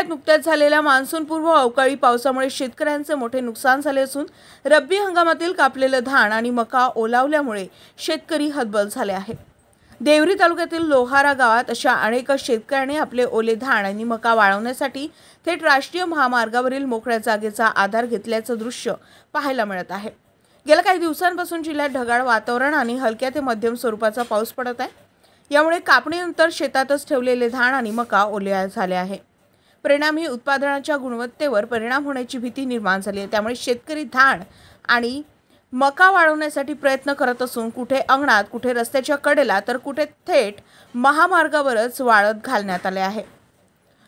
जिल्ह्यात नुकत्याच झालेल्या मान्सूनपूर्व अवकाळी पावसामुळे शेतकऱ्यांचे मोठे नुकसान झाले असून रब्बी हंगामातील कापलेलं धान आणि मका ओलावल्यामुळे शेतकरी हतबल झाले आहे। देवरी तालुक्यातील लोहारा गावात अशा अनेक शेतकऱ्यांनी आपले ओले धान आणि मका वाळवण्यासाठी थेट राष्ट्रीय महामार्गावरील मोकळ्या जागेचा आधार घेतल्याचं दृश्य पाहायला मिळत आहे। गेल्या काही दिवसांपासून जिल्ह्यात ढगाळ वातावरण आणि हलक्या ते मध्यम स्वरूपाचा पाऊस पडत आहे। यामुळे कापणीनंतर शेतातच ठेवलेले धान आणि मका ओले झाले आहे। परिणामी उत्पादनाच्या गुणवत्तेवर परिणाम होण्याची भीती निर्माण झाली आहे। त्यामुळे शेतकरी धान आणि मका वाळवण्यासाठी प्रयत्न करत असून कुठे अंगणात, कुठे रस्त्याच्या कडेला तर कुठे थेट महामार्गावरच वाळत घालण्यात आले आहे।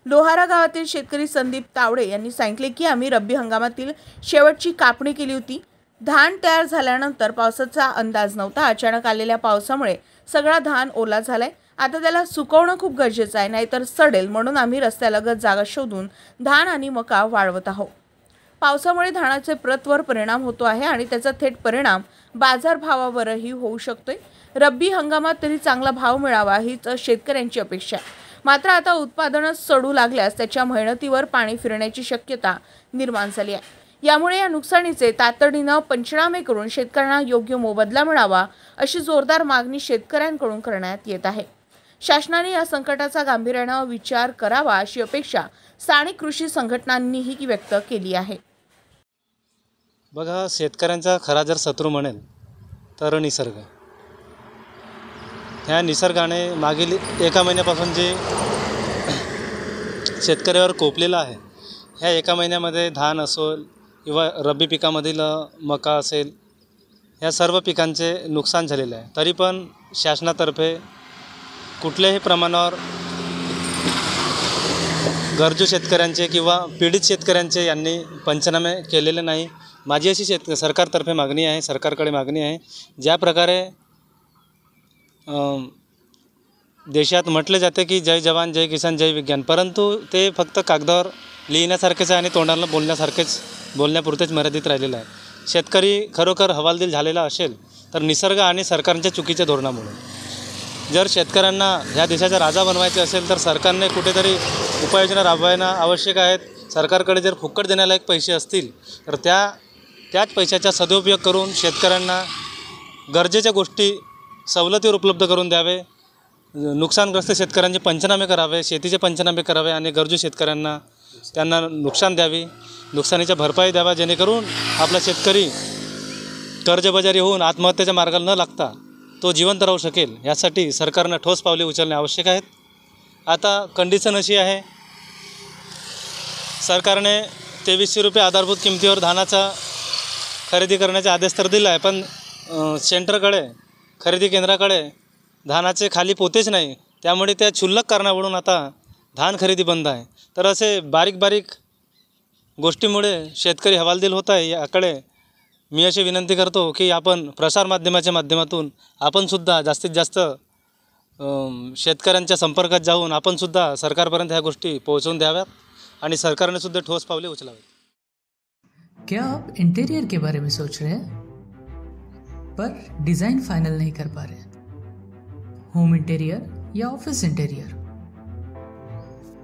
लोहारा गावातील शेतकरी संदीप तावडे यांनी सांगितले की आम्ही रब्बी हंगामातील शेवटची कापणी केली होती। धान तयार झाल्यानंतर पावसाचा अंदाज नव्हता। अचानक आलेल्या पावसामुळे सगळा धान ओला झालाय। आता त्याला सुकवणं खूप गरजेचं आहे, नाहीतर सडेल, म्हणून आम्ही रस्त्यालगत जागा शोधून धान आणि मका वाळवत आहोत। पावसामुळे धानाचे प्रतवर परिणाम होतो आहे आणि त्याचा थेट परिणाम बाजारभावावरही होऊ शकतोय। रब्बी हंगामात तरी चांगला भाव मिळावा हीच शेतकऱ्यांची अपेक्षा आहे। मात्र आता उत्पादनच सडू लागल्यास त्याच्या मेहनतीवर पाणी फिरण्याची शक्यता निर्माण झाली आहे। यामुळे या नुकसानीचे तातडीने पंचनामे करून शेतकऱ्यांना योग्य मोबदला मिळावा अशी जोरदार मागणी शेतकऱ्यांकडून करण्यात येत आहे। शासनाने या संकटाचा गांभीर्याने विचार करावा अशी अपेक्षा स्थानिक कृषी संघटनांनीही व्यक्त केली आहे। बघा, शेतकऱ्यांचा खरा जर शत्रू म्हणेल तर निसर्ग। ह्या निसर्गाने मागील एका महिन्यापासून जे शेतकऱ्यावर कोपलेलं आहे, ह्या एका महिन्यामध्ये धान असेल किंवा रब्बी पिकामधील मका असेल, ह्या सर्व पिकांचे नुकसान झालेले आहे। तरी पण शासनातर्फे कुठल्याही प्रमाणावर गरजू शेतकऱ्यांचे किंवा पीडित शेतकऱ्यांचे यांनी पंचनामे केलेले नाही। माझी अशी सरकारतर्फे मागणी आहे, सरकारकडे मागणी आहे, ज्या प्रकारे देशात म्हटले जाते की जय जवान जय किसान जय विज्ञान, परंतु ते फक्त कागदावर लिहिण्यासारखेच आहे आणि तोंडाला बोलण्यापुरतेच मर्यादित राहिलेलं आहे। शेतकरी खरोखर हवालदिल झालेला असेल तर निसर्ग आणि सरकारच्या चुकीच्या धोरणामुळे। जर शेतकऱ्यांना ह्या देशाचा राजा बनवायचे असेल तर सरकारने कुठेतरी उपाययोजना राबवायला आवश्यक आहेत। सरकारकडे जर फुकट देण्यालायक पैसे असतील तर त्याच पैशाचा सदुपयोग करून शेतकऱ्यांना गरजेच्या गोष्टी सवलतीवर उपलब्ध करून द्यावे। नुकसानग्रस्त शेतकऱ्यांचे पंचनामे करावे, शेतीचे पंचनामे करावे आणि गरजू शेतकऱ्यांना त्यांना नुकसान द्यावी, नुकसानीची भरपाई द्यावा, जेणेकरून आपला शेतकरी कर्जबाजारी होऊन आत्महत्येच्या मार्गाला न लागता तो जिवंत राहू शकेल। यासाठी सरकारनं ठोस पावले उचलणे आवश्यक आहेत। आता कंडिशन अशी आहे, सरकारने 2300 रुपये आधारभूत किमतीवर धानाचा खरेदी करण्याचा आदेश तर दिला आहे, पण सेंटरकडे, खरेदी केंद्राकडे धानाचे खाली पोतेच नाही। त्यामुळे त्या क्षुल्लक कारणावरून आता धान खरेदी बंद आहे। तर असे बारीक गोष्टीमुळे शेतकरी हवालदिल होत आहे। याकडे मी अशी विनंती करतो की आपण प्रसार माध्यमाच्या माध्यमातून आपणसुद्धा जास्तीत जास्त शेतकऱ्यांच्या संपर्कात जाऊन आपणसुद्धा सरकारपर्यंत ह्या गोष्टी पोहोचवून द्याव्यात आणि सरकारने सुद्धा ठोस पावले उचलावेत। क्या आप इंटीरियर के बारे में सोच रहे हैं पर डिज़ाइन फाइनल नहीं कर पा रहे? होम इंटीरियर या ऑफिस इंटीरियर,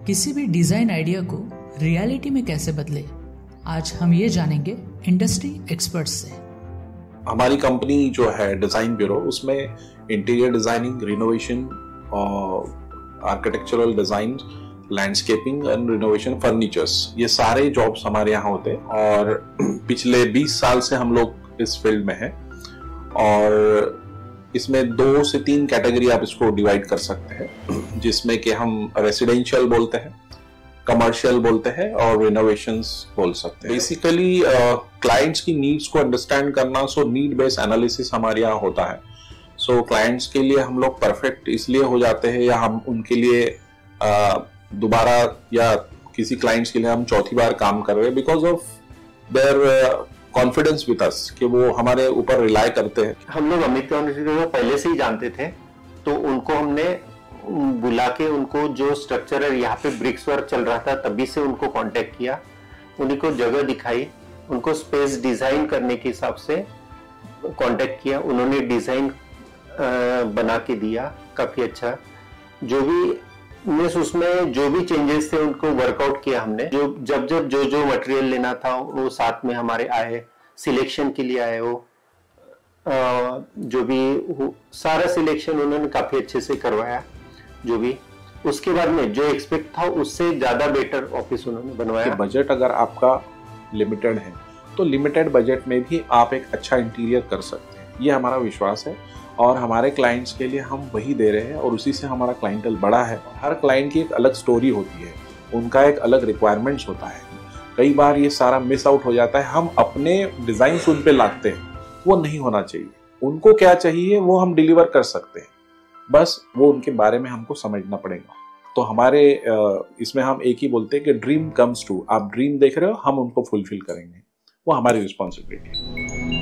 किसी भी डिज़ाइन आइडिया को रियलिटी में कैसे बदले, आज हम ये जानेंगे इंडस्ट्री एक्सपर्ट्स से। हमारी कंपनी जो है डिज़ाइन ब्यूरो, उसमें interior designing, renovation, architectural design, landscaping end renovation, furnitures, ये सारे जॉब्स हमारे यहाँ होते हैं। और पिछले 20 साल से हम लोग इस फील्ड में हैं और इसमें 2 से 3 कैटेगरी आप इसको डिवाइड कर सकते हैं, जिसमें कि हम रेसिडेंशियल बोलते हैं, कमर्शियल बोलते हैं और रिनोवेशंस बोल सकते हैं। बेसिकली क्लाइंट्स की नीड्स को अंडरस्टैंड करना, सो नीड बेस्ड एनालिसिस हमारे यहाँ होता है। सो क्लाइंट्स के लिए हम लोग परफेक्ट इसलिए हो जाते हैं या हम उनके लिए दोबारा या किसी क्लाइंट्स के लिए हम चौथी बार काम कर रहे हैं because of their confidence with us, कि वो हमारे ऊपर रिलाई करते हैं। हम लोग अमित यूनिवर्सिटी को पहले से ही जानते थे, तो उनको हमने बुला के उनको जो स्ट्रक्चर है, यहाँ पे ब्रिक्स वर्क चल रहा था तभी से उनको कांटेक्ट किया, उन्हीं को जगह दिखाई, उनको स्पेस डिजाइन करने के हिसाब से कांटेक्ट किया, उन्होंने डिजाइन बना के दिया काफी अच्छा। जो भी मीन्स उसमें जो भी चेंजेस थे उनको वर्कआउट किया हमने, जो जब जो मटेरियल लेना था वो साथ में हमारे आए, सिलेक्शन के लिए आए, वो जो भी सारा सिलेक्शन उन्होंने काफी अच्छे से करवाया। जो भी उसके बाद में जो एक्सपेक्ट था उससे ज्यादा बेटर ऑफिस उन्होंने बनवाया। बजट अगर आपका लिमिटेड है तो लिमिटेड बजट में भी आप एक अच्छा इंटीरियर कर सकते हैं, ये हमारा विश्वास है। और हमारे क्लाइंट्स के लिए हम वही दे रहे हैं और उसी से हमारा क्लाइंटल बड़ा है। हर क्लाइंट की एक अलग स्टोरी होती है, उनका एक अलग रिक्वायरमेंट्स होता है। कई बार ये सारा मिस आउट हो जाता है, हम अपने डिज़ाइन उन पे लाते हैं, वो नहीं होना चाहिए। उनको क्या चाहिए वो हम डिलीवर कर सकते हैं, बस वो उनके बारे में हमको समझना पड़ेगा। तो हमारे इसमें हम एक ही बोलते हैं कि ड्रीम कम्स ट्रू। आप ड्रीम देख रहे हो, हम उनको फुलफिल करेंगे, वो हमारी रिस्पॉन्सिबिलिटी है।